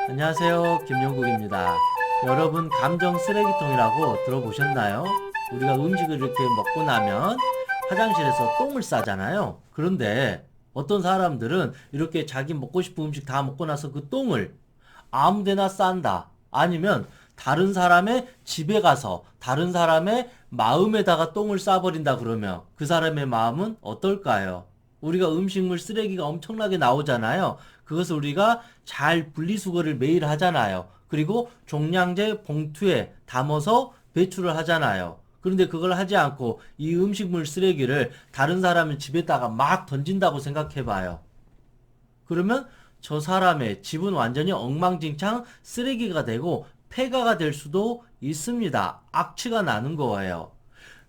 안녕하세요. 김용국입니다. 여러분, 감정 쓰레기통이라고 들어보셨나요? 우리가 음식을 이렇게 먹고 나면 화장실에서 똥을 싸잖아요. 그런데 어떤 사람들은 이렇게 자기 먹고 싶은 음식 다 먹고 나서 그 똥을 아무 데나 싼다. 아니면 다른 사람의 집에 가서 다른 사람의 마음에다가 똥을 싸버린다 그러면 그 사람의 마음은 어떨까요? 우리가 음식물 쓰레기가 엄청나게 나오잖아요. 그것을 우리가 잘 분리수거를 매일 하잖아요. 그리고 종량제 봉투에 담아서 배출을 하잖아요. 그런데 그걸 하지 않고 이 음식물 쓰레기를 다른 사람의 집에다가 막 던진다고 생각해봐요. 그러면 저 사람의 집은 완전히 엉망진창 쓰레기가 되고 폐가가 될 수도 있습니다. 악취가 나는 거예요.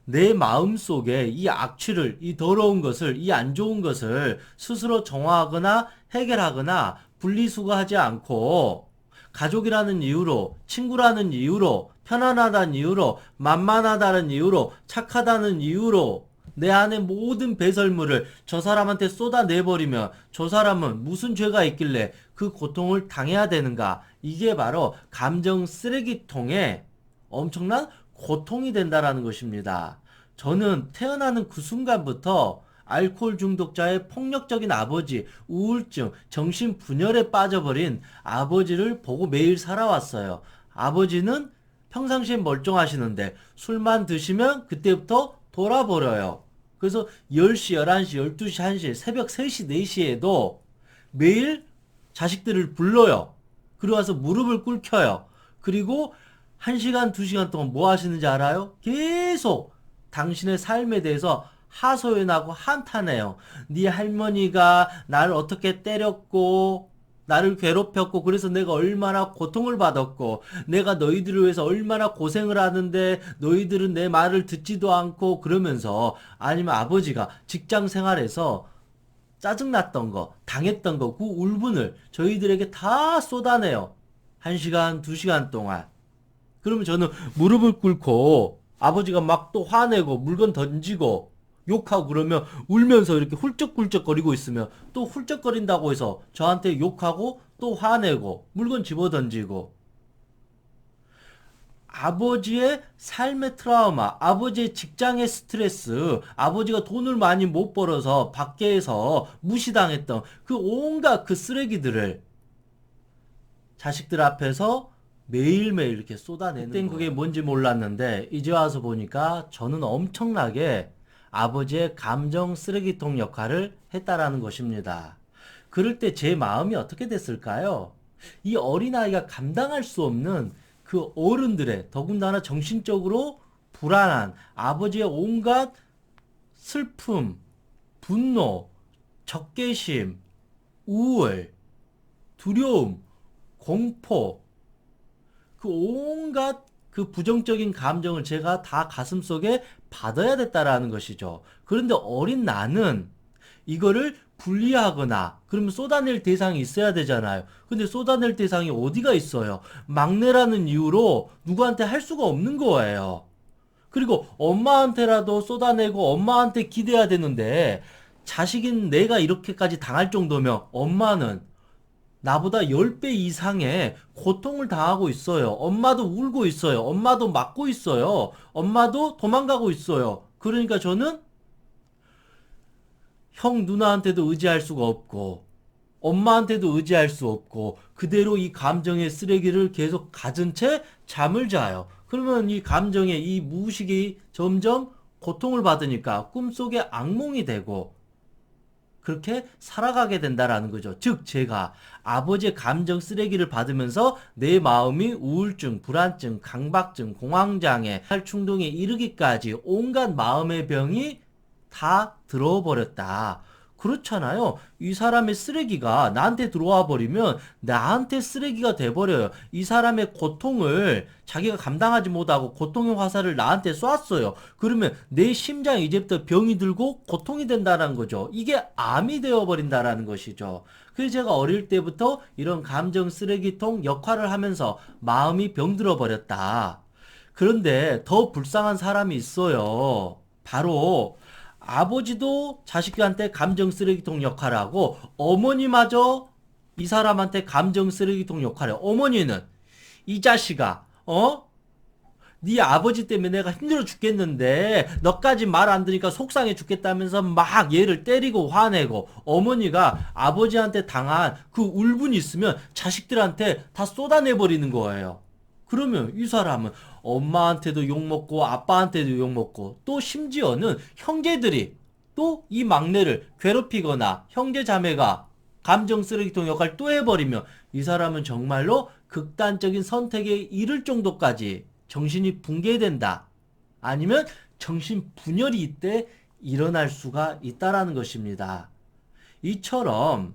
내 마음속에 이 악취를, 이 더러운 것을, 이 안 좋은 것을 스스로 정화하거나 해결하거나 분리수거하지 않고 가족이라는 이유로, 친구라는 이유로, 편안하다는 이유로, 만만하다는 이유로, 착하다는 이유로 내 안에 모든 배설물을 저 사람한테 쏟아내버리면 저 사람은 무슨 죄가 있길래 그 고통을 당해야 되는가? 이게 바로 감정 쓰레기통에 엄청난 고통이 된다라는 것입니다. 저는 태어나는 그 순간부터 알코올 중독자의 폭력적인 아버지, 우울증, 정신분열에 빠져버린 아버지를 보고 매일 살아왔어요. 아버지는 평상시에 멀쩡하시는데 술만 드시면 그때부터 돌아버려요. 그래서 10시, 11시, 12시, 1시, 새벽 3시, 4시에도 매일 자식들을 불러요. 그리고 와서 무릎을 꿇혀요. 그리고 1시간, 2시간 동안 뭐 하시는지 알아요? 계속 당신의 삶에 대해서 하소연하고 한탄해요. 네 할머니가 나를 어떻게 때렸고 나를 괴롭혔고 그래서 내가 얼마나 고통을 받았고 내가 너희들을 위해서 얼마나 고생을 하는데 너희들은 내 말을 듣지도 않고 그러면서 아니면 아버지가 직장 생활에서 짜증났던 거, 당했던 거, 그 울분을 저희들에게 다 쏟아내요. 1시간, 2시간 동안. 그러면 저는 무릎을 꿇고 아버지가 막 또 화내고 물건 던지고 욕하고 그러면 울면서 이렇게 훌쩍훌쩍거리고 있으면 또 훌쩍거린다고 해서 저한테 욕하고 또 화내고 물건 집어 던지고 아버지의 삶의 트라우마, 아버지의 직장의 스트레스, 아버지가 돈을 많이 못 벌어서 밖에서 무시당했던 그 온갖 그 쓰레기들을 자식들 앞에서 매일매일 이렇게 쏟아내는 그땐 그게 뭔지 몰랐는데 이제 와서 보니까 저는 엄청나게 아버지의 감정 쓰레기통 역할을 했다라는 것입니다. 그럴 때 제 마음이 어떻게 됐을까요? 이 어린아이가 감당할 수 없는 그 어른들의 더군다나 정신적으로 불안한 아버지의 온갖 슬픔, 분노, 적개심, 우울, 두려움, 공포, 그 온갖 그 부정적인 감정을 제가 다 가슴속에 받아야 됐다라는 것이죠. 그런데 어린 나는 이거를 분리하거나 그러면 쏟아낼 대상이 있어야 되잖아요. 근데 쏟아낼 대상이 어디가 있어요? 막내라는 이유로 누구한테 할 수가 없는 거예요. 그리고 엄마한테라도 쏟아내고 엄마한테 기대야 되는데 자식인 내가 이렇게까지 당할 정도면 엄마는 나보다 10배 이상의 고통을 당하고 있어요. 엄마도 울고 있어요. 엄마도 맞고 있어요. 엄마도 도망가고 있어요. 그러니까 저는 형 누나한테도 의지할 수가 없고 엄마한테도 의지할 수 없고 그대로 이 감정의 쓰레기를 계속 가진 채 잠을 자요. 그러면 이 감정의 이 무의식이 점점 고통을 받으니까 꿈속에 악몽이 되고 그렇게 살아가게 된다라는 거죠. 즉 제가 아버지의 감정 쓰레기를 받으면서 내 마음이 우울증, 불안증, 강박증, 공황장애, 충동에 이르기까지 온갖 마음의 병이 다 들어와 버렸다. 그렇잖아요. 이 사람의 쓰레기가 나한테 들어와 버리면 나한테 쓰레기가 돼 버려요. 이 사람의 고통을 자기가 감당하지 못하고 고통의 화살을 나한테 쐈어요. 그러면 내 심장이 이제부터 병이 들고 고통이 된다는 거죠. 이게 암이 되어 버린다라는 것이죠. 그래서 제가 어릴 때부터 이런 감정 쓰레기통 역할을 하면서 마음이 병들어 버렸다. 그런데 더 불쌍한 사람이 있어요. 바로 아버지도 자식한테 감정 쓰레기통 역할을 하고 어머니마저 이 사람한테 감정 쓰레기통 역할을 해요. 어머니는 이 자식아, 네 아버지 때문에 내가 힘들어 죽겠는데 너까지 말 안 들으니까 속상해 죽겠다면서 막 얘를 때리고 화내고, 어머니가 아버지한테 당한 그 울분이 있으면 자식들한테 다 쏟아내버리는 거예요. 그러면 이 사람은 엄마한테도 욕먹고 아빠한테도 욕먹고, 또 심지어는 형제들이 또 이 막내를 괴롭히거나 형제 자매가 감정 쓰레기통 역할 또 해버리면 이 사람은 정말로 극단적인 선택에 이를 정도까지 정신이 붕괴된다. 아니면 정신분열이 이때 일어날 수가 있다라는 것입니다. 이처럼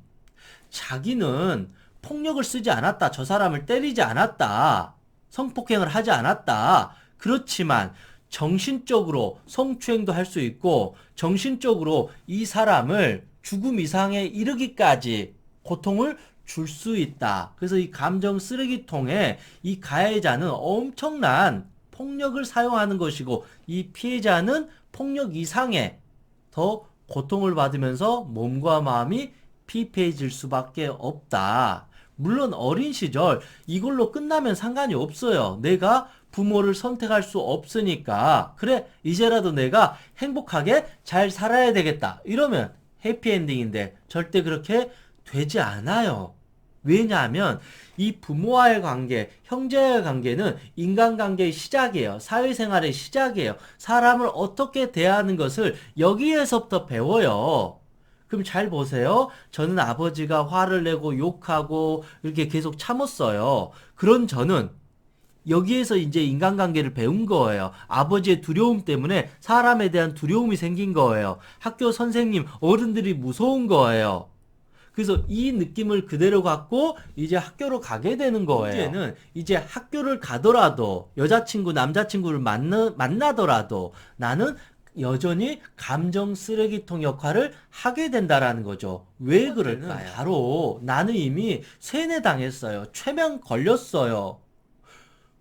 자기는 폭력을 쓰지 않았다. 저 사람을 때리지 않았다. 성폭행을 하지 않았다. 그렇지만 정신적으로 성추행도 할 수 있고 정신적으로 이 사람을 죽음 이상에 이르기까지 고통을 줄 수 있다. 그래서 이 감정 쓰레기통에 이 가해자는 엄청난 폭력을 사용하는 것이고, 이 피해자는 폭력 이상의 더 고통을 받으면서 몸과 마음이 피폐해질 수밖에 없다. 물론 어린 시절 이걸로 끝나면 상관이 없어요. 내가 부모를 선택할 수 없으니까 그래 이제라도 내가 행복하게 잘 살아야 되겠다 이러면 해피엔딩인데, 절대 그렇게 되지 않아요. 왜냐하면 이 부모와의 관계, 형제와의 관계는 인간관계의 시작이에요. 사회생활의 시작이에요. 사람을 어떻게 대하는 것을 여기에서부터 배워요. 그럼 잘 보세요. 저는 아버지가 화를 내고 욕하고 이렇게 계속 참았어요. 그런 저는 여기에서 이제 인간관계를 배운 거예요. 아버지의 두려움 때문에 사람에 대한 두려움이 생긴 거예요. 학교 선생님, 어른들이 무서운 거예요. 그래서 이 느낌을 그대로 갖고 이제 학교로 가게 되는 거예요. 문제는 이제 학교를 가더라도 여자친구, 남자친구를 만나더라도 나는 여전히 감정 쓰레기통 역할을 하게 된다라는 거죠. 왜 그럴까요? 바로 나는 이미 세뇌당했어요. 최면 걸렸어요.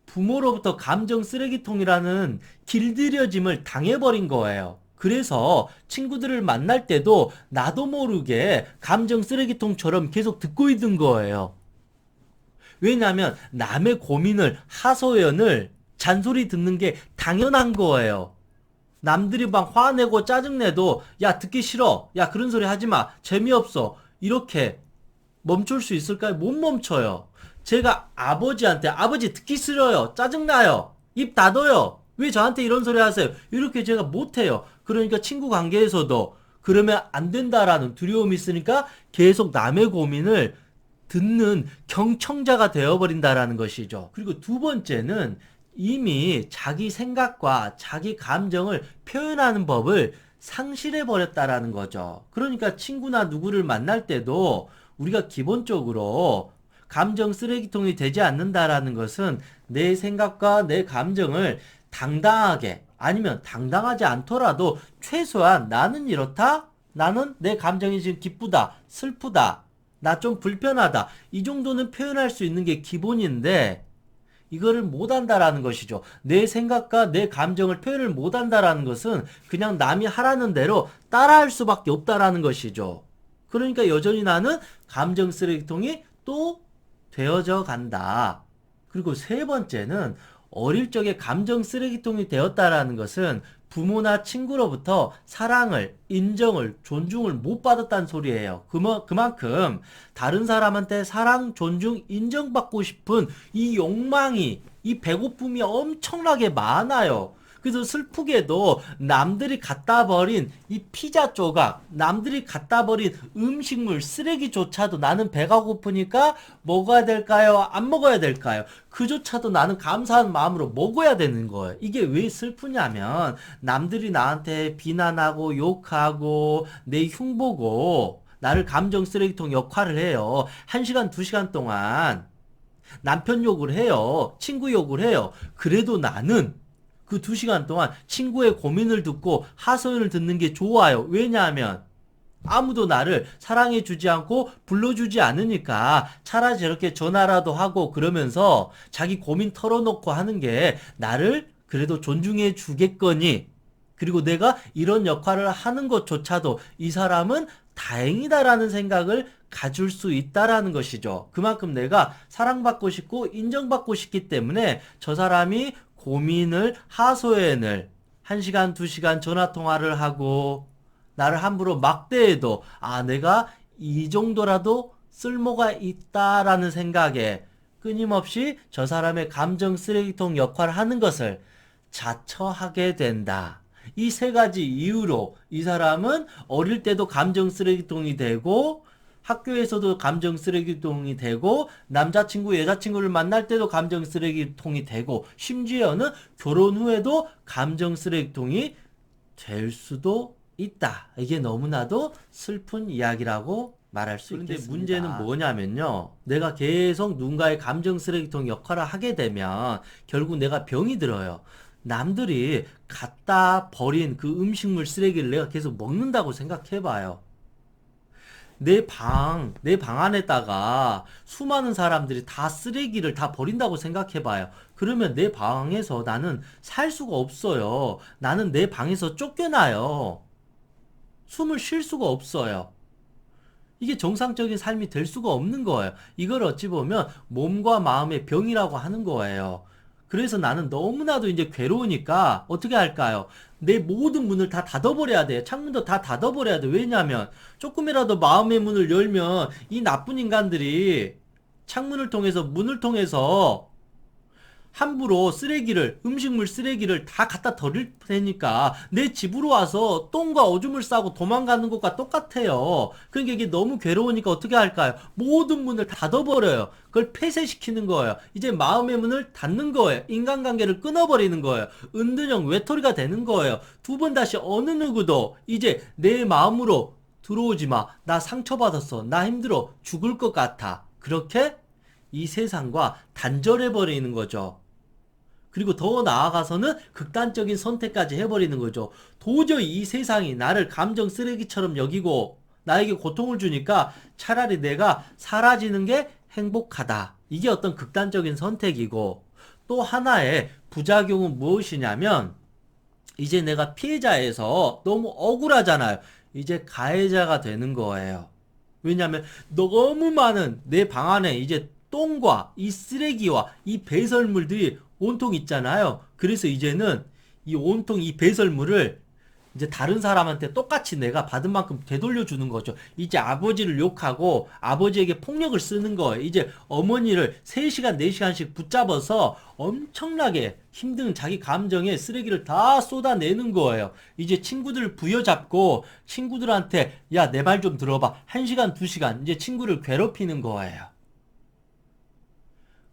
부모로부터 감정 쓰레기통이라는 길들여짐을 당해버린 거예요. 그래서 친구들을 만날 때도 나도 모르게 감정 쓰레기통처럼 계속 듣고 있는 거예요. 왜냐하면 남의 고민을, 하소연을, 잔소리 듣는 게 당연한 거예요. 남들이 막 화내고 짜증내도 야 듣기 싫어, 야 그런 소리 하지마, 재미없어, 이렇게 멈출 수 있을까요? 못 멈춰요. 제가 아버지한테 아버지 듣기 싫어요, 짜증나요, 입 닫아요, 왜 저한테 이런 소리 하세요, 이렇게 제가 못해요. 그러니까 친구 관계에서도 그러면 안 된다라는 두려움이 있으니까 계속 남의 고민을 듣는 경청자가 되어버린다라는 것이죠. 그리고 두 번째는 이미 자기 생각과 자기 감정을 표현하는 법을 상실해버렸다라는 거죠. 그러니까 친구나 누구를 만날 때도 우리가 기본적으로 감정 쓰레기통이 되지 않는다라는 것은 내 생각과 내 감정을 당당하게, 아니면 당당하지 않더라도 최소한 나는 이렇다, 나는 내 감정이 지금 기쁘다, 슬프다, 나 좀 불편하다, 이 정도는 표현할 수 있는 게 기본인데 이거를 못한다라는 것이죠. 내 생각과 내 감정을 표현을 못한다라는 것은 그냥 남이 하라는 대로 따라할 수밖에 없다라는 것이죠. 그러니까 여전히 나는 감정 쓰레기통이 또 되어져 간다. 그리고 세 번째는 어릴 적에 감정 쓰레기통이 되었다라는 것은 부모나 친구로부터 사랑을, 인정을, 존중을 못 받았다는 소리예요. 그만큼 다른 사람한테 사랑, 존중, 인정받고 싶은 이 욕망이, 이 배고픔이 엄청나게 많아요. 그래서 슬프게도 남들이 갖다 버린 이 피자 조각, 남들이 갖다 버린 음식물, 쓰레기조차도 나는 배가 고프니까 먹어야 될까요? 안 먹어야 될까요? 그조차도 나는 감사한 마음으로 먹어야 되는 거예요. 이게 왜 슬프냐면 남들이 나한테 비난하고 욕하고 내 흉보고 나를 감정 쓰레기통 역할을 해요. 1시간, 2시간 동안 남편 욕을 해요. 친구 욕을 해요. 그래도 나는 그 2시간 동안 친구의 고민을 듣고 하소연을 듣는 게 좋아요. 왜냐하면 아무도 나를 사랑해 주지 않고 불러주지 않으니까 차라리 저렇게 전화라도 하고 그러면서 자기 고민 털어놓고 하는 게 나를 그래도 존중해 주겠거니, 그리고 내가 이런 역할을 하는 것조차도 이 사람은 다행이다라는 생각을 가질 수 있다라는 것이죠. 그만큼 내가 사랑받고 싶고 인정받고 싶기 때문에 저 사람이 고민을 하소연을 1시간, 2시간 전화 통화를 하고 나를 함부로 막대해도 내가 이 정도라도 쓸모가 있다라는 생각에 끊임없이 저 사람의 감정 쓰레기통 역할을 하는 것을 자처하게 된다. 이 세 가지 이유로 이 사람은 어릴 때도 감정 쓰레기통이 되고 학교에서도 감정 쓰레기통이 되고 남자친구 여자친구를 만날 때도 감정 쓰레기통이 되고 심지어는 결혼 후에도 감정 쓰레기통이 될 수도 있다. 이게 너무나도 슬픈 이야기라고 말할 수 있겠습니다. 그런데 문제는 뭐냐면요. 내가 계속 누군가의 감정 쓰레기통 역할을 하게 되면 결국 내가 병이 들어요. 남들이 갖다 버린 그 음식물 쓰레기를 내가 계속 먹는다고 생각해봐요. 내 방 안에다가 수많은 사람들이 다 쓰레기를 다 버린다고 생각해봐요. 그러면 내 방에서 나는 살 수가 없어요. 나는 내 방에서 쫓겨나요. 숨을 쉴 수가 없어요. 이게 정상적인 삶이 될 수가 없는 거예요. 이걸 어찌 보면 몸과 마음의 병이라고 하는 거예요. 그래서 나는 너무나도 이제 괴로우니까 어떻게 할까요? 내 모든 문을 다 닫아버려야 돼요. 창문도 다 닫아버려야 돼. 왜냐하면 조금이라도 마음의 문을 열면 이 나쁜 인간들이 창문을 통해서 문을 통해서 함부로 쓰레기를 음식물 쓰레기를 다 갖다 버릴 테니까 내 집으로 와서 똥과 오줌을 싸고 도망가는 것과 똑같아요. 그러니까 이게 너무 괴로우니까 어떻게 할까요? 모든 문을 닫아버려요. 그걸 폐쇄시키는 거예요. 이제 마음의 문을 닫는 거예요. 인간관계를 끊어버리는 거예요. 은둔형 외톨이가 되는 거예요. 두 번 다시 어느 누구도 이제 내 마음으로 들어오지 마. 나 상처받았어. 나 힘들어. 죽을 것 같아. 그렇게 이 세상과 단절해버리는 거죠. 그리고 더 나아가서는 극단적인 선택까지 해버리는 거죠. 도저히 이 세상이 나를 감정 쓰레기처럼 여기고 나에게 고통을 주니까 차라리 내가 사라지는 게 행복하다. 이게 어떤 극단적인 선택이고, 또 하나의 부작용은 무엇이냐면 이제 내가 피해자에서 너무 억울하잖아요. 이제 가해자가 되는 거예요. 왜냐하면 너무 많은 내 방 안에 이제 똥과 이 쓰레기와 이 배설물들이 온통 있잖아요. 그래서 이제는 이 온통 이 배설물을 이제 다른 사람한테 똑같이 내가 받은 만큼 되돌려 주는 거죠. 이제 아버지를 욕하고 아버지에게 폭력을 쓰는 거예요. 이제 어머니를 3시간, 4시간씩 붙잡아서 엄청나게 힘든 자기 감정에 쓰레기를 다 쏟아내는 거예요. 이제 친구들을 부여잡고 친구들한테 야, 내 말 좀 들어봐. 1시간, 2시간 이제 친구를 괴롭히는 거예요.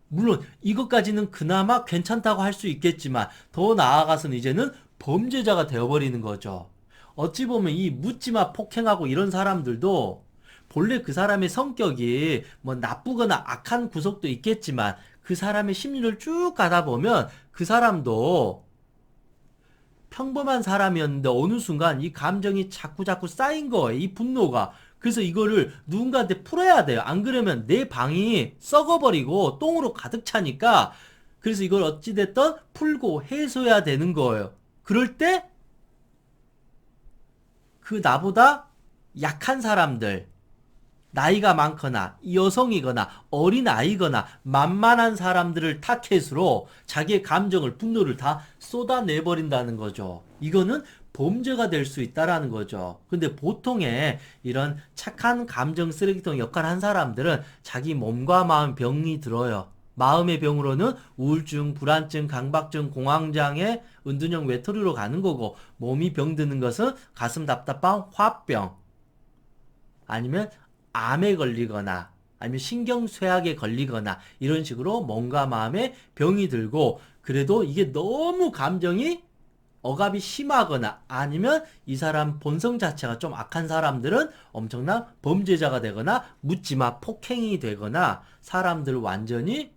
물론 이것까지는 그나마 괜찮다고 할 수 있겠지만 더 나아가서는 이제는 범죄자가 되어버리는 거죠. 어찌 보면 이 묻지마 폭행하고 이런 사람들도 본래 그 사람의 성격이 뭐 나쁘거나 악한 구석도 있겠지만 그 사람의 심리를 쭉 가다 보면 그 사람도 평범한 사람이었는데 어느 순간 이 감정이 자꾸 쌓인 거예요. 이 분노가. 그래서 이거를 누군가한테 풀어야 돼요. 안 그러면 내 방이 썩어버리고 똥으로 가득 차니까 그래서 이걸 어찌됐든 풀고 해소해야 되는 거예요. 그럴 때 그 나보다 약한 사람들, 나이가 많거나 여성이거나 어린아이거나 만만한 사람들을 타켓으로 자기의 감정을 분노를 다 쏟아내버린다는 거죠. 이거는 범죄가 될 수 있다라는 거죠. 근데 보통의 이런 착한 감정 쓰레기통 역할을 한 사람들은 자기 몸과 마음 병이 들어요. 마음의 병으로는 우울증, 불안증, 강박증, 공황장애, 은둔형 외톨이로 가는 거고, 몸이 병드는 것은 가슴 답답한 화병, 아니면 암에 걸리거나 아니면 신경쇠약에 걸리거나 이런 식으로 몸과 마음에 병이 들고, 그래도 이게 너무 감정이 억압이 심하거나 아니면 이 사람 본성 자체가 좀 악한 사람들은 엄청난 범죄자가 되거나 묻지마 폭행이 되거나 사람들을 완전히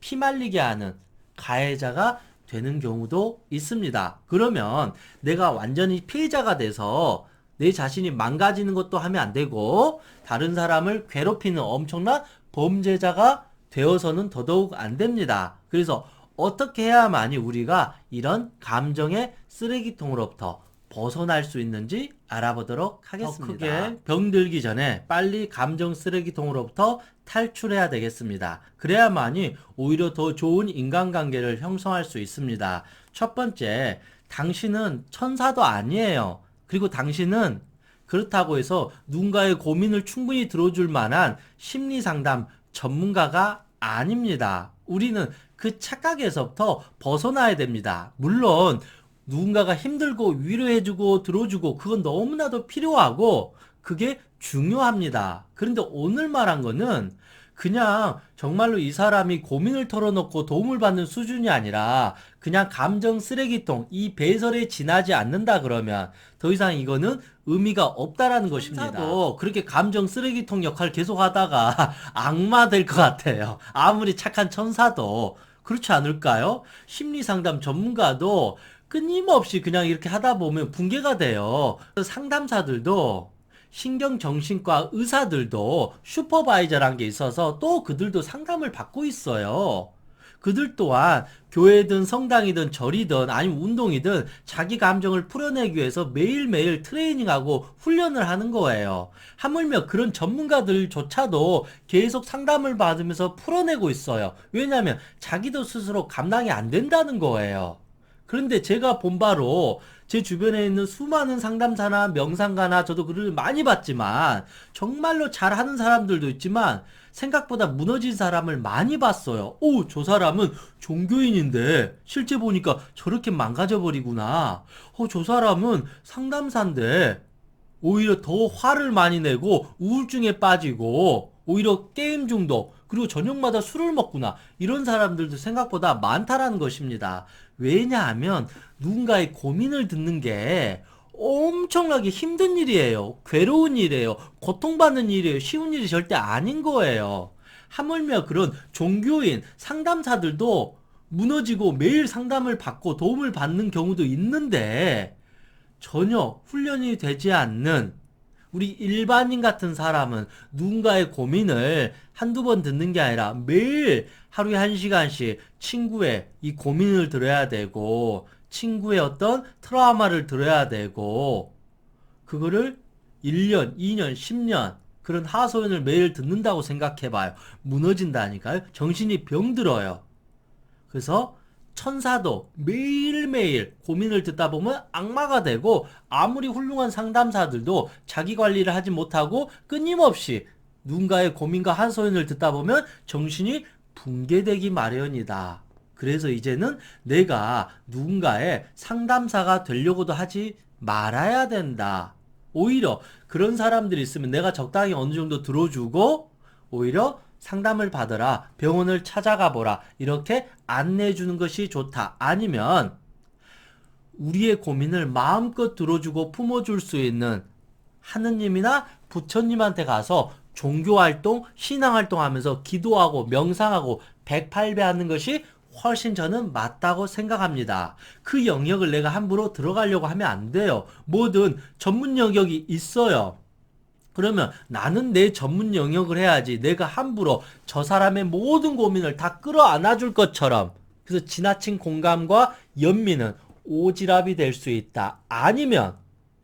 피말리게 하는 가해자가 되는 경우도 있습니다. 그러면 내가 완전히 피해자가 돼서 내 자신이 망가지는 것도 하면 안 되고 다른 사람을 괴롭히는 엄청난 범죄자가 되어서는 더더욱 안 됩니다. 그래서 어떻게 해야만이 우리가 이런 감정의 쓰레기통으로부터 벗어날 수 있는지 알아보도록 하겠습니다. 더 크게 병들기 전에 빨리 감정 쓰레기통으로부터 탈출해야 되겠습니다. 그래야만이 오히려 더 좋은 인간관계를 형성할 수 있습니다. 첫 번째, 당신은 천사도 아니에요. 그리고 당신은 그렇다고 해서 누군가의 고민을 충분히 들어줄 만한 심리상담 전문가가 아닙니다. 우리는 그 착각에서부터 벗어나야 됩니다. 물론 누군가가 힘들고 위로해주고 들어주고 그건 너무나도 필요하고 그게 중요합니다. 그런데 오늘 말한 거는 그냥 정말로 이 사람이 고민을 털어놓고 도움을 받는 수준이 아니라 그냥 감정 쓰레기통 이 배설에 지나지 않는다 그러면 더 이상 이거는 의미가 없다라는 것입니다. 천사도 그렇게 감정 쓰레기통 역할 계속 하다가 악마 될 것 같아요. 아무리 착한 천사도 그렇지 않을까요? 심리상담 전문가도 끊임없이 그냥 이렇게 하다 보면 붕괴가 돼요. 상담사들도 신경정신과 의사들도 슈퍼바이저란 게 있어서 또 그들도 상담을 받고 있어요. 그들 또한 교회든 성당이든 절이든 아니면 운동이든 자기 감정을 풀어내기 위해서 매일매일 트레이닝하고 훈련을 하는 거예요. 하물며 그런 전문가들조차도 계속 상담을 받으면서 풀어내고 있어요. 왜냐하면 자기도 스스로 감당이 안 된다는 거예요. 그런데 제가 본 바로 제 주변에 있는 수많은 상담사나 명상가나 저도 글을 많이 봤지만 정말로 잘하는 사람들도 있지만 생각보다 무너진 사람을 많이 봤어요. 오, 저 사람은 종교인인데 실제 보니까 저렇게 망가져버리구나. 저 사람은 상담사인데 오히려 더 화를 많이 내고 우울증에 빠지고 오히려 게임 중독 그리고 저녁마다 술을 먹구나. 이런 사람들도 생각보다 많다라는 것입니다. 왜냐하면 누군가의 고민을 듣는 게 엄청나게 힘든 일이에요. 괴로운 일이에요. 고통받는 일이에요. 쉬운 일이 절대 아닌 거예요. 하물며 그런 종교인 상담사들도 무너지고 매일 상담을 받고 도움을 받는 경우도 있는데 전혀 훈련이 되지 않는 우리 일반인 같은 사람은 누군가의 고민을 한두 번 듣는 게 아니라 매일 하루에 1시간씩 친구의 이 고민을 들어야 되고 친구의 어떤 트라우마를 들어야 되고 그거를 1년, 2년, 10년 그런 하소연을 매일 듣는다고 생각해봐요. 무너진다니까요. 정신이 병들어요. 그래서 천사도 매일매일 고민을 듣다 보면 악마가 되고 아무리 훌륭한 상담사들도 자기 관리를 하지 못하고 끊임없이 누군가의 고민과 하소연을 듣다 보면 정신이 붕괴되기 마련이다. 그래서 이제는 내가 누군가의 상담사가 되려고도 하지 말아야 된다. 오히려 그런 사람들이 있으면 내가 적당히 어느 정도 들어주고 오히려 상담을 받으라, 병원을 찾아가 보라 이렇게 안내해 주는 것이 좋다. 아니면 우리의 고민을 마음껏 들어주고 품어줄 수 있는 하느님이나 부처님한테 가서 종교활동, 신앙활동 하면서 기도하고 명상하고 108배 하는 것이 훨씬 저는 맞다고 생각합니다. 그 영역을 내가 함부로 들어가려고 하면 안 돼요. 뭐든 전문 영역이 있어요. 그러면 나는 내 전문 영역을 해야지 내가 함부로 저 사람의 모든 고민을 다 끌어안아 줄 것처럼 그래서 지나친 공감과 연민은 오지랖이 될 수 있다. 아니면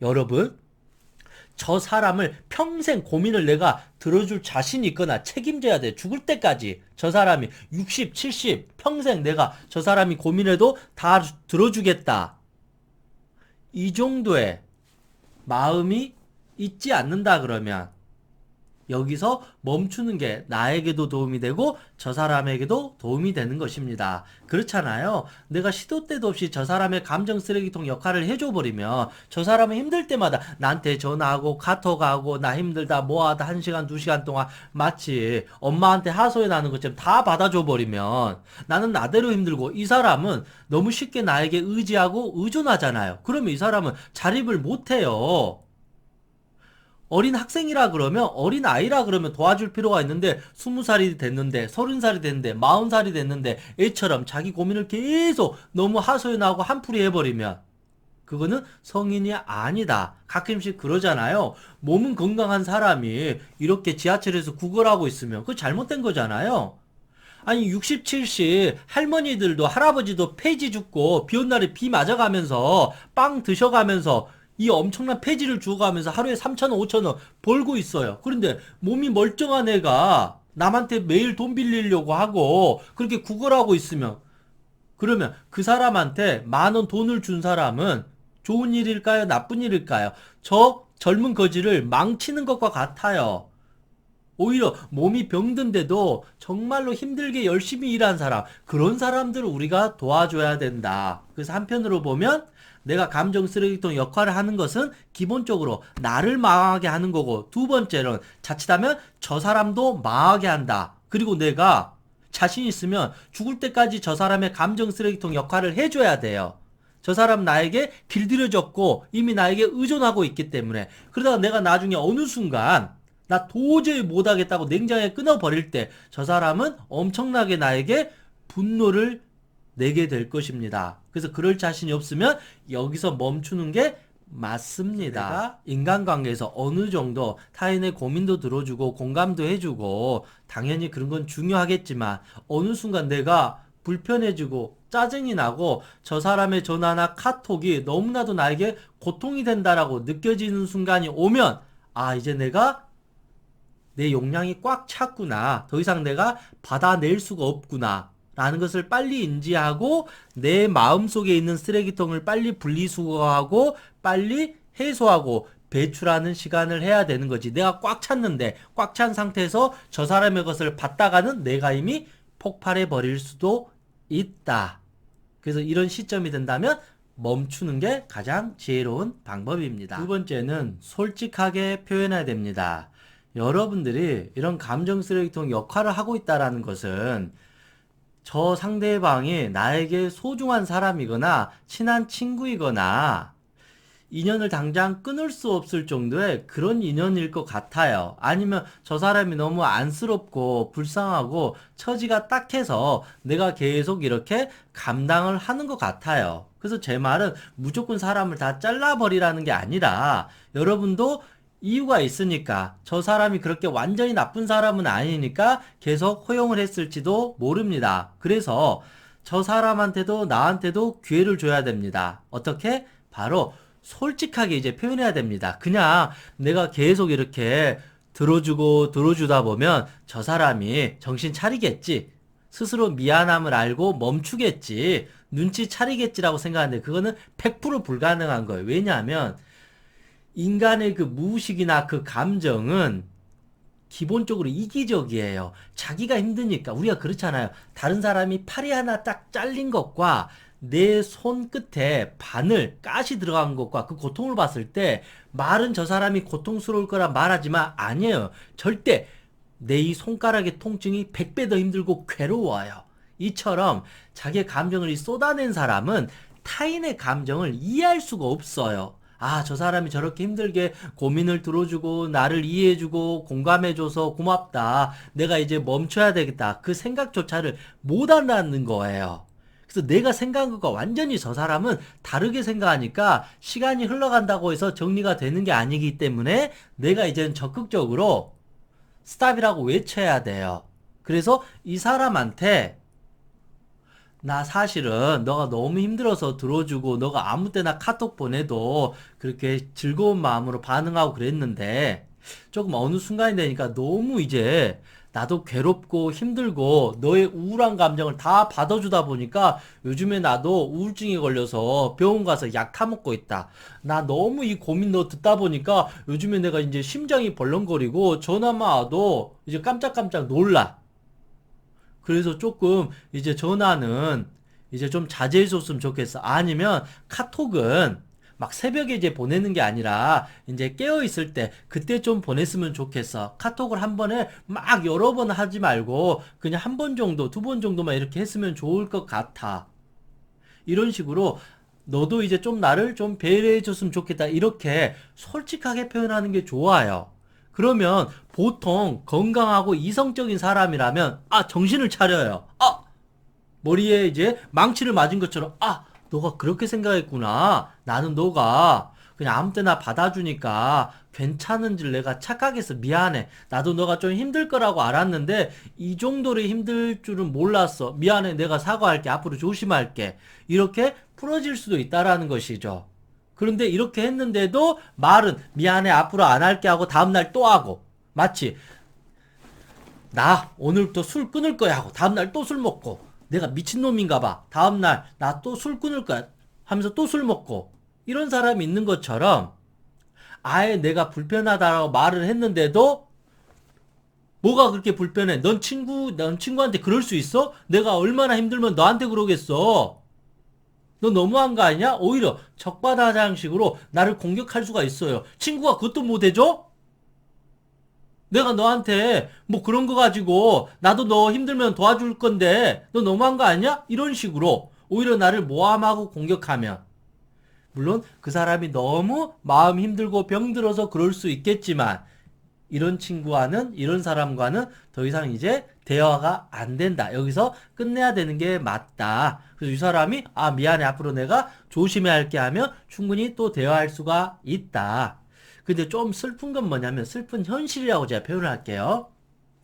여러분 저 사람을 평생 고민을 내가 들어줄 자신이 있거나 책임져야 돼. 죽을 때까지 저 사람이 60, 70 평생 내가 저 사람이 고민해도 다 들어주겠다. 이 정도의 마음이 있지 않는다 그러면 여기서 멈추는 게 나에게도 도움이 되고 저 사람에게도 도움이 되는 것입니다. 그렇잖아요. 내가 시도 때도 없이 저 사람의 감정 쓰레기통 역할을 해줘버리면 저 사람은 힘들 때마다 나한테 전화하고 카톡하고 나 힘들다 뭐하다 1시간 2시간 동안 마치 엄마한테 하소연하는 것처럼 다 받아줘버리면 나는 나대로 힘들고 이 사람은 너무 쉽게 나에게 의지하고 의존하잖아요. 그러면 이 사람은 자립을 못해요. 어린 학생이라 그러면 어린 아이라 그러면 도와줄 필요가 있는데 20살이 됐는데 30살이 됐는데 40살이 됐는데 애처럼 자기 고민을 계속 너무 하소연하고 한풀이 해버리면 그거는 성인이 아니다. 가끔씩 그러잖아요. 몸은 건강한 사람이 이렇게 지하철에서 구걸하고 있으면 그거 잘못된 거잖아요. 아니 60, 70 할머니들도 할아버지도 폐지 죽고 비 온 날에 비 맞아가면서 빵 드셔가면서 이 엄청난 폐지를 주워가면서 하루에 3,000원, 5,000원 벌고 있어요. 그런데 몸이 멀쩡한 애가 남한테 매일 돈 빌리려고 하고 그렇게 구걸하고 있으면, 그러면 그 사람한테 10,000원 돈을 준 사람은 좋은 일일까요? 나쁜 일일까요? 저 젊은 거지를 망치는 것과 같아요. 오히려 몸이 병든데도 정말로 힘들게 열심히 일한 사람, 그런 사람들을 우리가 도와줘야 된다. 그래서 한편으로 보면 내가 감정 쓰레기통 역할을 하는 것은 기본적으로 나를 망하게 하는 거고, 두 번째는 자칫하면 저 사람도 망하게 한다. 그리고 내가 자신 있으면 죽을 때까지 저 사람의 감정 쓰레기통 역할을 해줘야 돼요. 저 사람 나에게 길들여졌고 이미 나에게 의존하고 있기 때문에. 그러다가 내가 나중에 어느 순간 나 도저히 못하겠다고 냉장에 끊어버릴 때 저 사람은 엄청나게 나에게 분노를 내게 될 것입니다. 그래서 그럴 자신이 없으면 여기서 멈추는 게 맞습니다. 내가 인간관계에서 어느 정도 타인의 고민도 들어주고 공감도 해주고 당연히 그런 건 중요하겠지만, 어느 순간 내가 불편해지고 짜증이 나고 저 사람의 전화나 카톡이 너무나도 나에게 고통이 된다라고 느껴지는 순간이 오면, 아, 이제 내가 내 용량이 꽉 찼구나, 더 이상 내가 받아낼 수가 없구나 라는 것을 빨리 인지하고 내 마음속에 있는 쓰레기통을 빨리 분리수거하고 빨리 해소하고 배출하는 시간을 해야 되는 거지. 내가 꽉 찼는데 꽉 찬 상태에서 저 사람의 것을 받다가는 내가 이미 폭발해 버릴 수도 있다. 그래서 이런 시점이 된다면 멈추는 게 가장 지혜로운 방법입니다. 두 번째는 솔직하게 표현해야 됩니다. 여러분들이 이런 감정 쓰레기통 역할을 하고 있다는 것은 저 상대방이 나에게 소중한 사람이거나 친한 친구이거나 인연을 당장 끊을 수 없을 정도의 그런 인연일 것 같아요. 아니면 저 사람이 너무 안쓰럽고 불쌍하고 처지가 딱해서 내가 계속 이렇게 감당을 하는 것 같아요. 그래서 제 말은 무조건 사람을 다 잘라버리라는 게 아니라, 여러분도 이유가 있으니까, 저 사람이 그렇게 완전히 나쁜 사람은 아니니까 계속 허용을 했을지도 모릅니다. 그래서 저 사람한테도 나한테도 기회를 줘야 됩니다. 어떻게? 바로 솔직하게 이제 표현해야 됩니다. 그냥 내가 계속 이렇게 들어주다 보면 저 사람이 정신 차리겠지, 스스로 미안함을 알고 멈추겠지, 눈치 차리겠지라고 생각하는데 그거는 100% 불가능한 거예요. 왜냐하면 인간의 그 무의식이나 그 감정은 기본적으로 이기적이에요. 자기가 힘드니까. 우리가 그렇잖아요. 다른 사람이 팔이 하나 딱 잘린 것과 내 손끝에 바늘, 가시 들어간 것과 그 고통을 봤을 때 말은 저 사람이 고통스러울 거라 말하지만 아니에요. 절대 내 이 손가락의 통증이 100배 더 힘들고 괴로워요. 이처럼 자기의 감정을 쏟아낸 사람은 타인의 감정을 이해할 수가 없어요. 아, 저 사람이 저렇게 힘들게 고민을 들어주고 나를 이해해주고 공감해줘서 고맙다, 내가 이제 멈춰야 되겠다, 그 생각조차를 못 알아듣는 거예요. 그래서 내가 생각한 것과 완전히 저 사람은 다르게 생각하니까 시간이 흘러간다고 해서 정리가 되는 게 아니기 때문에 내가 이제는 적극적으로 스탑이라고 외쳐야 돼요. 그래서 이 사람한테 나 사실은 너가 너무 힘들어서 들어주고 너가 아무 때나 카톡 보내도 그렇게 즐거운 마음으로 반응하고 그랬는데 조금 어느 순간이 되니까 너무 이제 나도 괴롭고 힘들고 너의 우울한 감정을 다 받아주다 보니까 요즘에 나도 우울증에 걸려서 병원 가서 약 타먹고 있다. 나 너무 이 고민 너 듣다 보니까 요즘에 내가 이제 심장이 벌렁거리고 전화만 와도 이제 깜짝깜짝 놀라. 그래서 조금 이제 전화는 이제 좀 자제해 줬으면 좋겠어. 아니면 카톡은 막 새벽에 이제 보내는 게 아니라 이제 깨어 있을 때 그때 좀 보냈으면 좋겠어. 카톡을 한 번에 막 여러 번 하지 말고 그냥 한 번 정도, 두 번 정도만 이렇게 했으면 좋을 것 같아. 이런 식으로 너도 이제 좀 나를 좀 배려해 줬으면 좋겠다, 이렇게 솔직하게 표현하는 게 좋아요. 그러면 보통 건강하고 이성적인 사람이라면 정신을 차려요. 머리에 이제 망치를 맞은 것처럼 너가 그렇게 생각했구나. 나는 너가 그냥 아무 때나 받아주니까 괜찮은 줄 내가 착각해서 미안해. 나도 너가 좀 힘들 거라고 알았는데 이 정도로 힘들 줄은 몰랐어. 미안해. 내가 사과할게. 앞으로 조심할게. 이렇게 풀어질 수도 있다라는 것이죠. 그런데 이렇게 했는데도 말은 미안해 앞으로 안 할게 하고 다음날 또 하고, 마치 나 오늘부터 술 끊을 거야 하고 다음날 또 술 먹고, 내가 미친놈인가 봐 다음날 나 또 술 끊을 거야 하면서 또 술 먹고, 이런 사람이 있는 것처럼 아예 내가 불편하다라고 말을 했는데도 뭐가 그렇게 불편해? 넌 친구한테 그럴 수 있어? 내가 얼마나 힘들면 너한테 그러겠어? 너 너무한 거 아니냐? 오히려 적반하장식으로 나를 공격할 수가 있어요. 친구가 그것도 못 해줘? 내가 너한테 뭐 그런 거 가지고 나도 너 힘들면 도와줄 건데 너 너무한 거 아니야? 이런 식으로 오히려 나를 모함하고 공격하면, 물론 그 사람이 너무 마음 힘들고 병들어서 그럴 수 있겠지만 이런 사람과는 더 이상 이제 대화가 안 된다. 여기서 끝내야 되는 게 맞다. 그래서 이 사람이 미안해 앞으로 내가 조심해야 할게 하면 충분히 또 대화할 수가 있다. 근데 좀 슬픈 건 뭐냐면 슬픈 현실이라고 제가 표현을 할게요.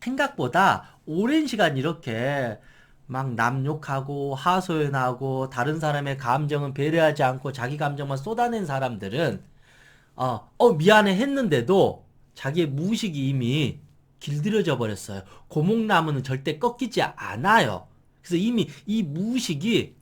생각보다 오랜 시간 이렇게 막 남 욕하고 하소연하고 다른 사람의 감정은 배려하지 않고 자기 감정만 쏟아낸 사람들은 미안해 했는데도 자기의 무의식이 이미 길들여져 버렸어요. 고목나무는 절대 꺾이지 않아요. 그래서 이미 이 무의식이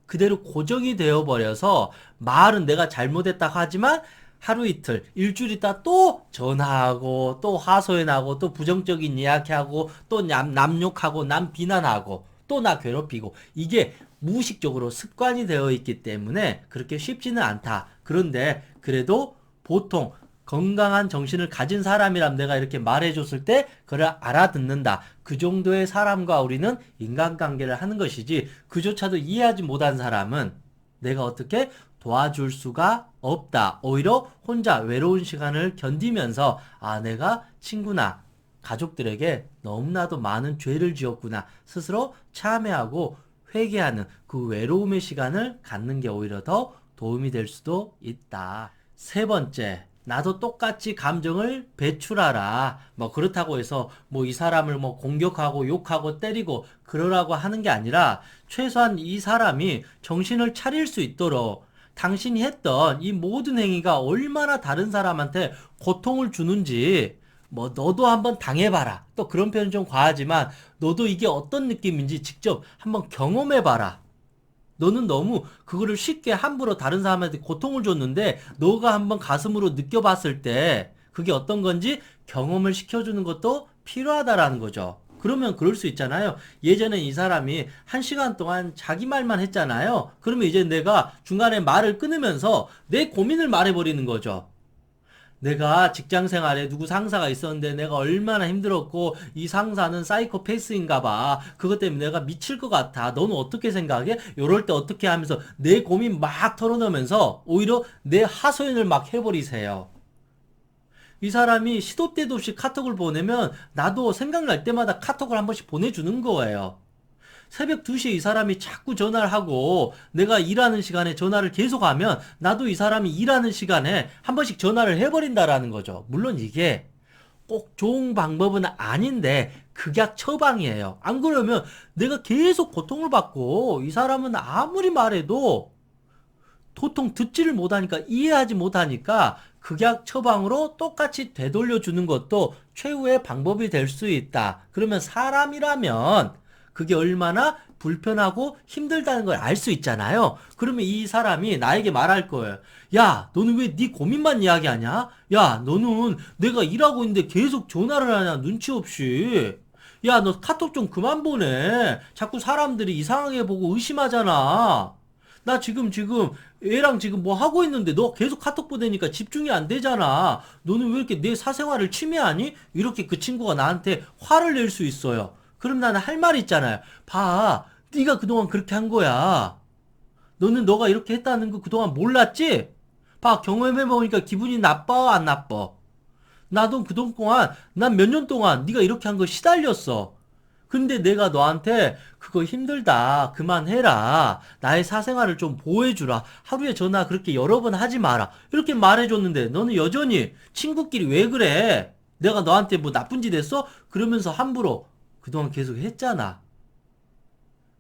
그대로 고정이 되어 버려서 말은 내가 잘못했다 하지만 하루 이틀, 일주일 있다 또 전화하고 또 하소연하고 또 부정적인 이야기하고 또 남 욕하고 남 비난하고 또 나 괴롭히고, 이게 무의식적으로 습관이 되어 있기 때문에 그렇게 쉽지는 않다. 그런데 그래도 보통 건강한 정신을 가진 사람이라면 내가 이렇게 말해줬을 때 그걸 알아듣는다. 그 정도의 사람과 우리는 인간관계를 하는 것이지, 그조차도 이해하지 못한 사람은 내가 어떻게 도와줄 수가 없다. 오히려 혼자 외로운 시간을 견디면서 내가 친구나 가족들에게 너무나도 많은 죄를 지었구나 스스로 참회하고 회개하는 그 외로움의 시간을 갖는 게 오히려 더 도움이 될 수도 있다. 세 번째, 나도 똑같이 감정을 배출하라. 뭐 그렇다고 해서 뭐 이 사람을 뭐 공격하고 욕하고 때리고 그러라고 하는 게 아니라, 최소한 이 사람이 정신을 차릴 수 있도록 당신이 했던 이 모든 행위가 얼마나 다른 사람한테 고통을 주는지 뭐 너도 한번 당해봐라. 또 그런 표현 좀 과하지만 너도 이게 어떤 느낌인지 직접 한번 경험해봐라. 너는 너무 그거를 쉽게 함부로 다른 사람한테 고통을 줬는데 너가 한번 가슴으로 느껴봤을 때 그게 어떤 건지 경험을 시켜주는 것도 필요하다라는 거죠. 그러면 그럴 수 있잖아요. 예전에 이 사람이 1시간 동안 자기 말만 했잖아요. 그러면 이제 내가 중간에 말을 끊으면서 내 고민을 말해버리는 거죠. 내가 직장 생활에 누구 상사가 있었는데 내가 얼마나 힘들었고 이 상사는 사이코패스인가 봐. 그것 때문에 내가 미칠 것 같아. 너는 어떻게 생각해? 요럴 때 어떻게 하면서 내 고민 막 털어놓으면서 오히려 내 하소연을 막 해버리세요. 이 사람이 시도 때도 없이 카톡을 보내면 나도 생각날 때마다 카톡을 한 번씩 보내주는 거예요. 새벽 2시에 이 사람이 자꾸 전화를 하고 내가 일하는 시간에 전화를 계속하면 나도 이 사람이 일하는 시간에 한 번씩 전화를 해버린다라는 거죠. 물론 이게 꼭 좋은 방법은 아닌데 극약 처방이에요. 안 그러면 내가 계속 고통을 받고 이 사람은 아무리 말해도 도통 듣지를 못하니까, 이해하지 못하니까 극약 처방으로 똑같이 되돌려주는 것도 최후의 방법이 될 수 있다. 그러면 사람이라면 그게 얼마나 불편하고 힘들다는 걸 알 수 있잖아요. 그러면 이 사람이 나에게 말할 거예요. 야, 너는 왜 네 고민만 이야기하냐? 야, 너는 내가 일하고 있는데 계속 전화를 하냐? 눈치 없이. 야, 너 카톡 좀 그만 보내. 자꾸 사람들이 이상하게 보고 의심하잖아. 나 지금 얘랑 지금 뭐 하고 있는데 너 계속 카톡 보내니까 집중이 안 되잖아. 너는 왜 이렇게 내 사생활을 침해하니? 이렇게 그 친구가 나한테 화를 낼 수 있어요. 그럼 나는 할 말 있잖아요. 봐, 네가 그동안 그렇게 한 거야. 너는 너가 이렇게 했다는 거 그동안 몰랐지? 봐, 경험해보니까 기분이 나빠 안 나빠? 나도 그동안 난 몇 년 동안 네가 이렇게 한 거 시달렸어. 근데 내가 너한테 그거 힘들다, 그만해라, 나의 사생활을 좀 보호해주라, 하루에 전화 그렇게 여러 번 하지 마라, 이렇게 말해줬는데 너는 여전히 친구끼리 왜 그래? 내가 너한테 뭐 나쁜 짓 했어? 그러면서 함부로 그동안 계속 했잖아.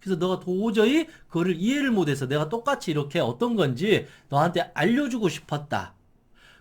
그래서 너가 도저히 그거를 이해를 못해서 내가 똑같이 이렇게 어떤 건지 너한테 알려주고 싶었다.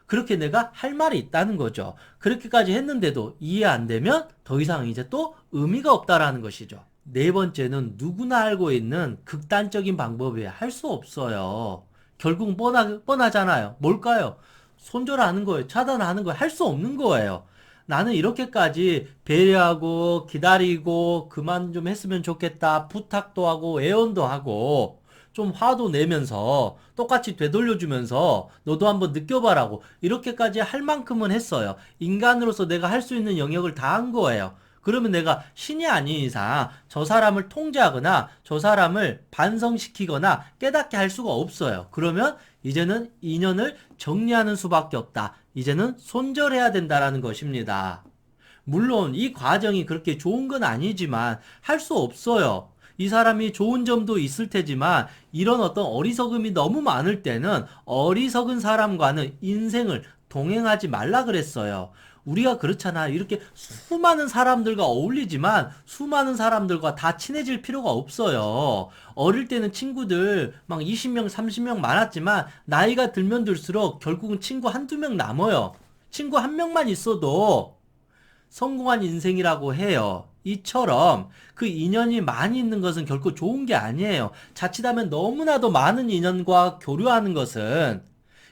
그렇게 내가 할 말이 있다는 거죠. 그렇게까지 했는데도 이해 안 되면 더 이상 이제 또 의미가 없다라는 것이죠. 네 번째는 누구나 알고 있는 극단적인 방법이 할 수 없어요. 결국 뻔하잖아요. 뭘까요? 손절하는 거예요. 차단하는 거예요. 할 수 없는 거예요. 나는 이렇게까지 배려하고 기다리고 그만 좀 했으면 좋겠다. 부탁도 하고 애원도 하고 좀 화도 내면서 똑같이 되돌려주면서 너도 한번 느껴봐라고 이렇게까지 할 만큼은 했어요. 인간으로서 내가 할 수 있는 영역을 다 한 거예요. 그러면 내가 신이 아닌 이상 저 사람을 통제하거나 저 사람을 반성시키거나 깨닫게 할 수가 없어요. 그러면 이제는 인연을 정리하는 수밖에 없다. 이제는 손절해야 된다라는 것입니다. 물론 이 과정이 그렇게 좋은 건 아니지만 할 수 없어요. 이 사람이 좋은 점도 있을 테지만 이런 어떤 어리석음이 너무 많을 때는 어리석은 사람과는 인생을 동행하지 말라 그랬어요. 우리가 그렇잖아. 이렇게 수많은 사람들과 어울리지만 수많은 사람들과 다 친해질 필요가 없어요. 어릴 때는 친구들 막 20명, 30명 많았지만 나이가 들면 들수록 결국은 친구 한두 명 남아요. 친구 한 명만 있어도 성공한 인생이라고 해요. 이처럼 그 인연이 많이 있는 것은 결코 좋은 게 아니에요. 자칫하면 너무나도 많은 인연과 교류하는 것은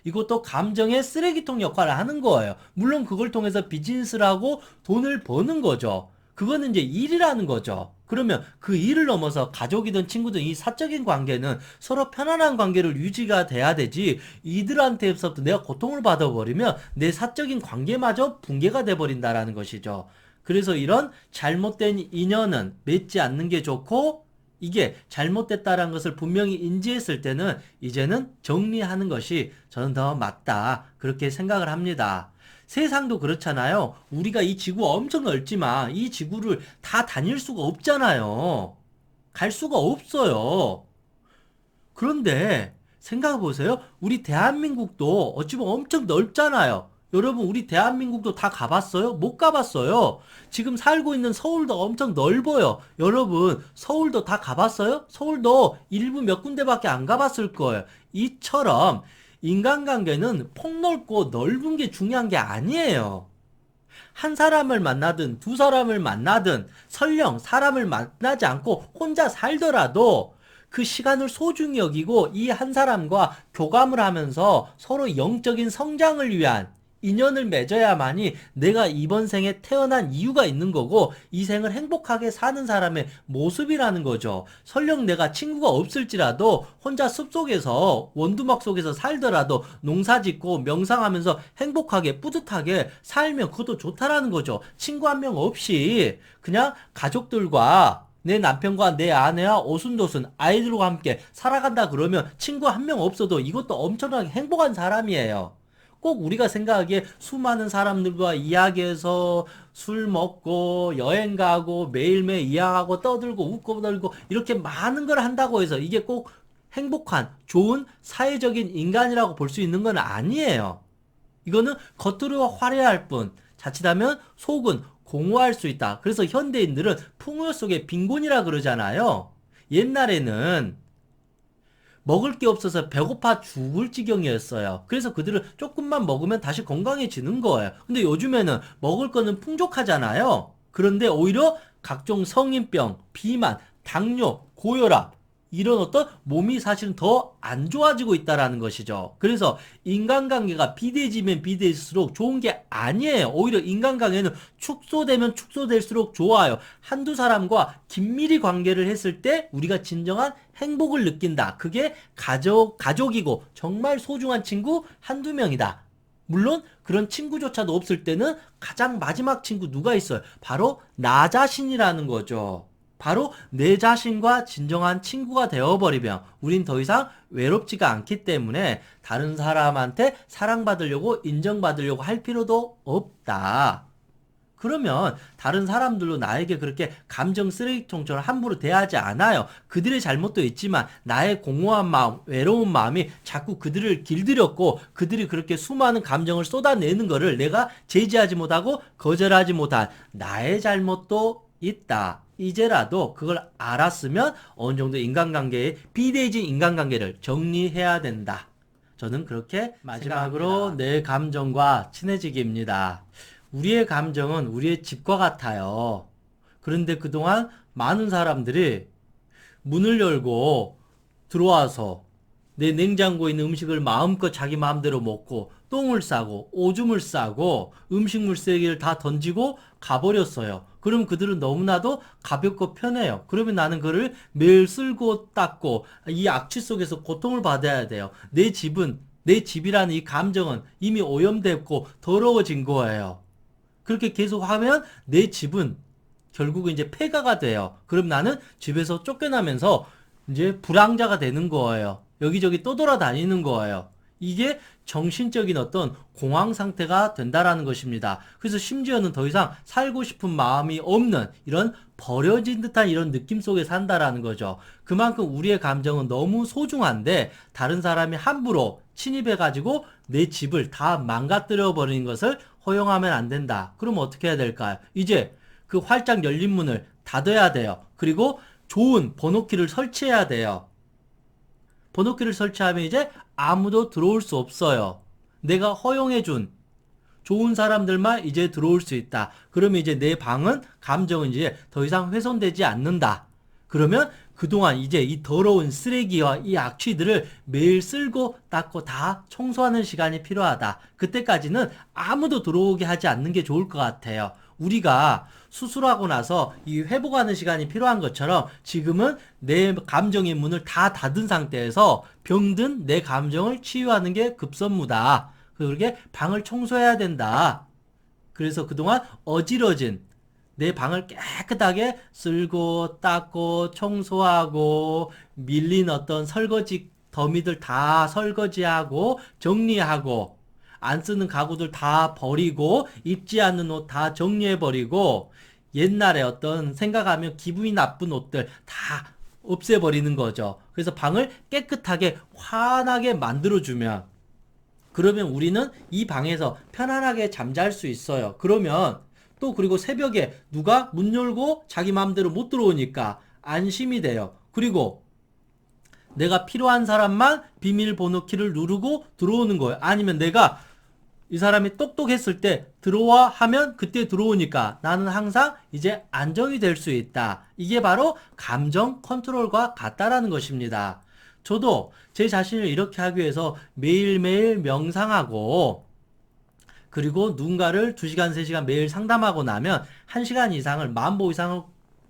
이것도 감정의 쓰레기통 역할을 하는 거예요. 물론 그걸 통해서 비즈니스를 하고 돈을 버는 거죠. 그거는 이제 일이라는 거죠. 그러면 그 일을 넘어서 가족이든 친구든 이 사적인 관계는 서로 편안한 관계를 유지가 돼야 되지, 이들한테서부터 내가 고통을 받아버리면 내 사적인 관계마저 붕괴가 돼버린다라는 것이죠. 그래서 이런 잘못된 인연은 맺지 않는 게 좋고, 이게 잘못됐다라는 것을 분명히 인지했을 때는 이제는 정리하는 것이 저는 더 맞다, 그렇게 생각을 합니다. 세상도 그렇잖아요. 우리가 이 지구 엄청 넓지만 이 지구를 다 다닐 수가 없잖아요. 갈 수가 없어요. 그런데 생각해 보세요. 우리 대한민국도 어찌 보면 엄청 넓잖아요. 여러분, 우리 대한민국도 다 가봤어요? 못 가봤어요. 지금 살고 있는 서울도 엄청 넓어요. 여러분, 서울도 다 가봤어요? 서울도 일부 몇 군데밖에 안 가봤을 거예요. 이처럼 인간관계는 폭넓고 넓은 게 중요한 게 아니에요. 한 사람을 만나든 두 사람을 만나든 설령 사람을 만나지 않고 혼자 살더라도 그 시간을 소중히 여기고 이 한 사람과 교감을 하면서 서로 영적인 성장을 위한 인연을 맺어야만이 내가 이번 생에 태어난 이유가 있는 거고 이 생을 행복하게 사는 사람의 모습이라는 거죠. 설령 내가 친구가 없을지라도 혼자 숲속에서 원두막 속에서 살더라도 농사 짓고 명상하면서 행복하게 뿌듯하게 살면 그것도 좋다라는 거죠. 친구 한 명 없이 그냥 가족들과 내 남편과 내 아내와 오순도순 아이들과 함께 살아간다 그러면 친구 한 명 없어도 이것도 엄청나게 행복한 사람이에요. 꼭 우리가 생각하기에 수많은 사람들과 이야기해서 술 먹고 여행 가고 매일매일 이야기하고 떠들고 웃고 떠들고 이렇게 많은 걸 한다고 해서 이게 꼭 행복한 좋은 사회적인 인간이라고 볼 수 있는 건 아니에요. 이거는 겉으로 화려할 뿐 자칫하면 속은 공허할 수 있다. 그래서 현대인들은 풍요 속의 빈곤이라 그러잖아요. 옛날에는 먹을 게 없어서 배고파 죽을 지경이었어요. 그래서 그들은 조금만 먹으면 다시 건강해지는 거예요. 근데 요즘에는 먹을 거는 풍족하잖아요. 그런데 오히려 각종 성인병, 비만, 당뇨, 고혈압 이런 어떤 몸이 사실은 더 안 좋아지고 있다라는 것이죠. 그래서 인간관계가 비대해지면 비대해질수록 좋은 게 아니에요. 오히려 인간관계는 축소되면 축소될수록 좋아요. 한두 사람과 긴밀히 관계를 했을 때 우리가 진정한 행복을 느낀다. 그게 가족이고 정말 소중한 친구 한두 명이다. 물론 그런 친구조차도 없을 때는 가장 마지막 친구 누가 있어요? 바로 나 자신이라는 거죠. 바로 내 자신과 진정한 친구가 되어버리면 우린 더 이상 외롭지가 않기 때문에 다른 사람한테 사랑받으려고 인정받으려고 할 필요도 없다. 그러면 다른 사람들도 나에게 그렇게 감정 쓰레기통처럼 함부로 대하지 않아요. 그들의 잘못도 있지만 나의 공허한 마음, 외로운 마음이 자꾸 그들을 길들였고 그들이 그렇게 수많은 감정을 쏟아내는 거를 내가 제지하지 못하고 거절하지 못한 나의 잘못도 있다. 이제라도 그걸 알았으면 어느 정도 인간관계에 비대해진 인간관계를 정리해야 된다. 저는 그렇게 마지막으로 생각합니다. 내 감정과 친해지기입니다. 우리의 감정은 우리의 집과 같아요. 그런데 그동안 많은 사람들이 문을 열고 들어와서 내 냉장고에 있는 음식을 마음껏 자기 마음대로 먹고 똥을 싸고 오줌을 싸고 음식물 쓰레기를 다 던지고 가버렸어요. 그럼 그들은 너무나도 가볍고 편해요. 그러면 나는 그를 매일 쓸고 닦고 이 악취 속에서 고통을 받아야 돼요. 내 집은, 내 집이라는 이 감정은 이미 오염됐고 더러워진 거예요. 그렇게 계속 하면 내 집은 결국은 이제 폐가가 돼요. 그럼 나는 집에서 쫓겨나면서 이제 불황자가 되는 거예요. 여기저기 떠돌아다니는 거예요. 이게 정신적인 어떤 공황 상태가 된다라는 것입니다. 그래서 심지어는 더 이상 살고 싶은 마음이 없는 이런 버려진 듯한 이런 느낌 속에 산다라는 거죠. 그만큼 우리의 감정은 너무 소중한데 다른 사람이 함부로 침입해가지고 내 집을 다 망가뜨려 버리는 것을 허용하면 안 된다. 그럼 어떻게 해야 될까요? 이제 그 활짝 열린 문을 닫아야 돼요. 그리고 좋은 번호키를 설치해야 돼요. 번호키를 설치하면 이제 아무도 들어올 수 없어요. 내가 허용해준 좋은 사람들만 이제 들어올 수 있다. 그러면 이제 내 방은, 감정은 이제 더 이상 훼손되지 않는다. 그러면 그동안 이제 이 더러운 쓰레기와 이 악취들을 매일 쓸고 닦고 다 청소하는 시간이 필요하다. 그때까지는 아무도 들어오게 하지 않는 게 좋을 것 같아요. 우리가 수술하고 나서 이 회복하는 시간이 필요한 것처럼 지금은 내 감정의 문을 다 닫은 상태에서 병든 내 감정을 치유하는 게 급선무다. 그렇게 방을 청소해야 된다. 그래서 그동안 어지러진 내 방을 깨끗하게 쓸고 닦고 청소하고 밀린 어떤 설거지 더미들 다 설거지하고 정리하고 안 쓰는 가구들 다 버리고 입지 않는 옷 다 정리해버리고 옛날에 어떤 생각하면 기분이 나쁜 옷들 다 없애버리는 거죠. 그래서 방을 깨끗하게 환하게 만들어주면 그러면 우리는 이 방에서 편안하게 잠잘 수 있어요. 그러면 또 그리고 새벽에 누가 문 열고 자기 마음대로 못 들어오니까 안심이 돼요. 그리고 내가 필요한 사람만 비밀번호 키를 누르고 들어오는 거예요. 아니면 내가 이 사람이 똑똑했을 때 들어와 하면 그때 들어오니까 나는 항상 이제 안정이 될 수 있다. 이게 바로 감정 컨트롤과 같다라는 것입니다. 저도 제 자신을 이렇게 하기 위해서 매일매일 명상하고 그리고 누군가를 2시간, 3시간 매일 상담하고 나면 1시간 이상을, 10,000보 이상을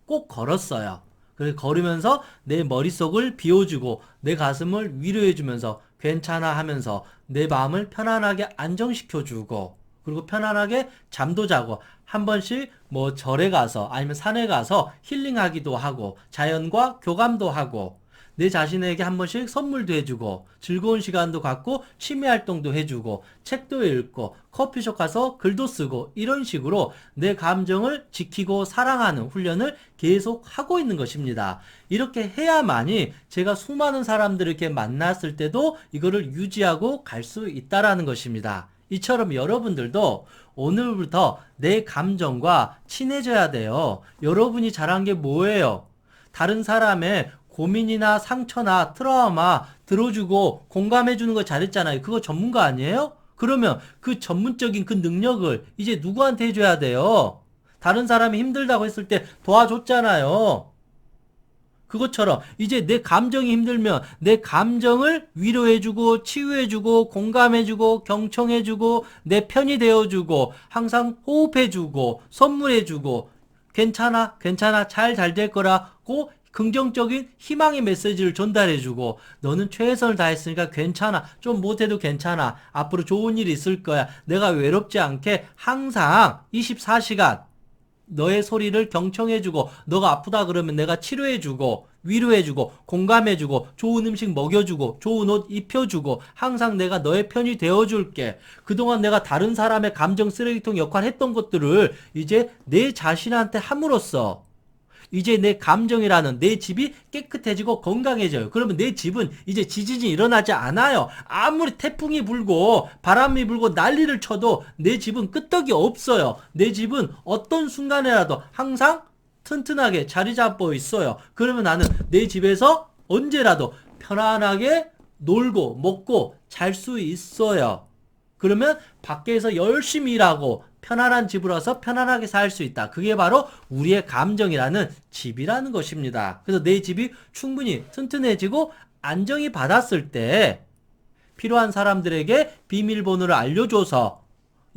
꼭 걸었어요. 그래서 걸으면서 내 머릿속을 비워주고 내 가슴을 위로해주면서 괜찮아 하면서 내 마음을 편안하게 안정시켜주고 그리고 편안하게 잠도 자고 한 번씩 뭐 절에 가서 아니면 산에 가서 힐링하기도 하고 자연과 교감도 하고 내 자신에게 한 번씩 선물도 해주고 즐거운 시간도 갖고 취미활동도 해주고 책도 읽고 커피숍 가서 글도 쓰고 이런 식으로 내 감정을 지키고 사랑하는 훈련을 계속 하고 있는 것입니다. 이렇게 해야만이 제가 수많은 사람들을 이렇게 만났을 때도 이거를 유지하고 갈 수 있다라는 것입니다. 이처럼 여러분들도 오늘부터 내 감정과 친해져야 돼요. 여러분이 잘한 게 뭐예요? 다른 사람의 고민이나 상처나 트라우마 들어주고 공감해주는 거 잘했잖아요. 그거 전문가 아니에요? 그러면 그 전문적인 그 능력을 이제 누구한테 해줘야 돼요? 다른 사람이 힘들다고 했을 때 도와줬잖아요. 그것처럼 이제 내 감정이 힘들면 내 감정을 위로해주고 치유해주고 공감해주고 경청해주고 내 편이 되어주고 항상 호흡해주고 선물해주고 괜찮아 괜찮아 잘 될 거라고 긍정적인 희망의 메시지를 전달해주고 너는 최선을 다했으니까 괜찮아 좀 못해도 괜찮아 앞으로 좋은 일이 있을 거야 내가 외롭지 않게 항상 24시간 너의 소리를 경청해주고 너가 아프다 그러면 내가 치료해주고 위로해주고 공감해주고 좋은 음식 먹여주고 좋은 옷 입혀주고 항상 내가 너의 편이 되어줄게. 그동안 내가 다른 사람의 감정 쓰레기통 역할 했던 것들을 이제 내 자신한테 함으로써 이제 내 감정이라는 내 집이 깨끗해지고 건강해져요. 그러면 내 집은 이제 지진이 일어나지 않아요. 아무리 태풍이 불고 바람이 불고 난리를 쳐도 내 집은 끄떡이 없어요. 내 집은 어떤 순간에라도 항상 튼튼하게 자리 잡고 있어요. 그러면 나는 내 집에서 언제라도 편안하게 놀고 먹고 잘 수 있어요. 그러면 밖에서 열심히 일하고 편안한 집으로 와서 편안하게 살 수 있다. 그게 바로 우리의 감정이라는 집이라는 것입니다. 그래서 내 집이 충분히 튼튼해지고 안정이 받았을 때 필요한 사람들에게 비밀번호를 알려줘서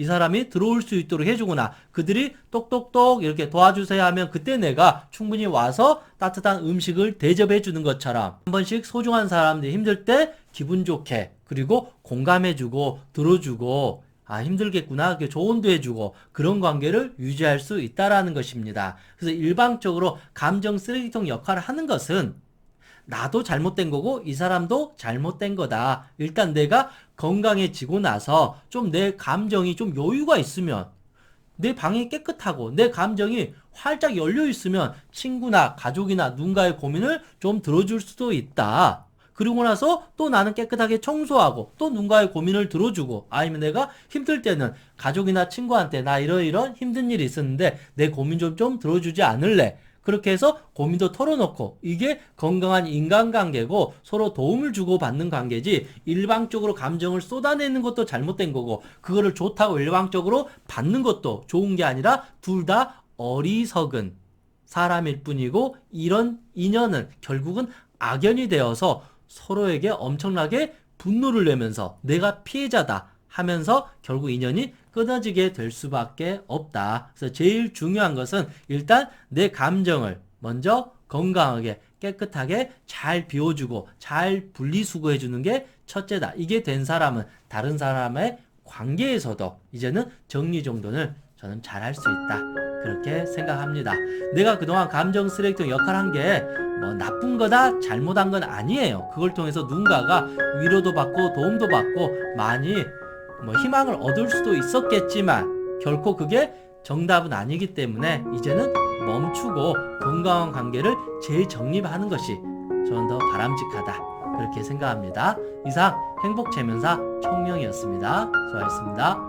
이 사람이 들어올 수 있도록 해주거나 그들이 똑똑똑 이렇게 도와주세요 하면 그때 내가 충분히 와서 따뜻한 음식을 대접해 주는 것처럼 한 번씩 소중한 사람들이 힘들 때 기분 좋게 그리고 공감해주고 들어주고 힘들겠구나 이렇게 조언도 해주고 그런 관계를 유지할 수 있다라는 것입니다. 그래서 일방적으로 감정 쓰레기통 역할을 하는 것은 나도 잘못된 거고 이 사람도 잘못된 거다. 일단 내가 건강해지고 나서 좀 내 감정이 좀 여유가 있으면 내 방이 깨끗하고 내 감정이 활짝 열려 있으면 친구나 가족이나 누군가의 고민을 좀 들어줄 수도 있다. 그러고 나서 또 나는 깨끗하게 청소하고 또 누군가의 고민을 들어주고 아니면 내가 힘들 때는 가족이나 친구한테 나 이런 힘든 일이 있었는데 내 고민 좀 들어주지 않을래? 그렇게 해서 고민도 털어놓고 이게 건강한 인간관계고 서로 도움을 주고받는 관계지 일방적으로 감정을 쏟아내는 것도 잘못된 거고 그거를 좋다고 일방적으로 받는 것도 좋은 게 아니라 둘 다 어리석은 사람일 뿐이고 이런 인연은 결국은 악연이 되어서 서로에게 엄청나게 분노를 내면서 내가 피해자다 하면서 결국 인연이 끊어지게 될 수밖에 없다. 그래서 제일 중요한 것은 일단 내 감정을 먼저 건강하게 깨끗하게 잘 비워주고 잘 분리수거해주는 게 첫째다. 이게 된 사람은 다른 사람의 관계에서도 이제는 정리정돈을 저는 잘할 수 있다. 그렇게 생각합니다. 내가 그동안 감정 쓰레기통 역할을 한 게 뭐 나쁜 거다 잘못한 건 아니에요. 그걸 통해서 누군가가 위로도 받고 도움도 받고 많이 뭐 희망을 얻을 수도 있었겠지만 결코 그게 정답은 아니기 때문에 이제는 멈추고 건강한 관계를 재정립하는 것이 저는 더 바람직하다. 그렇게 생각합니다. 이상 행복체면사 청명이었습니다. 수고하셨습니다.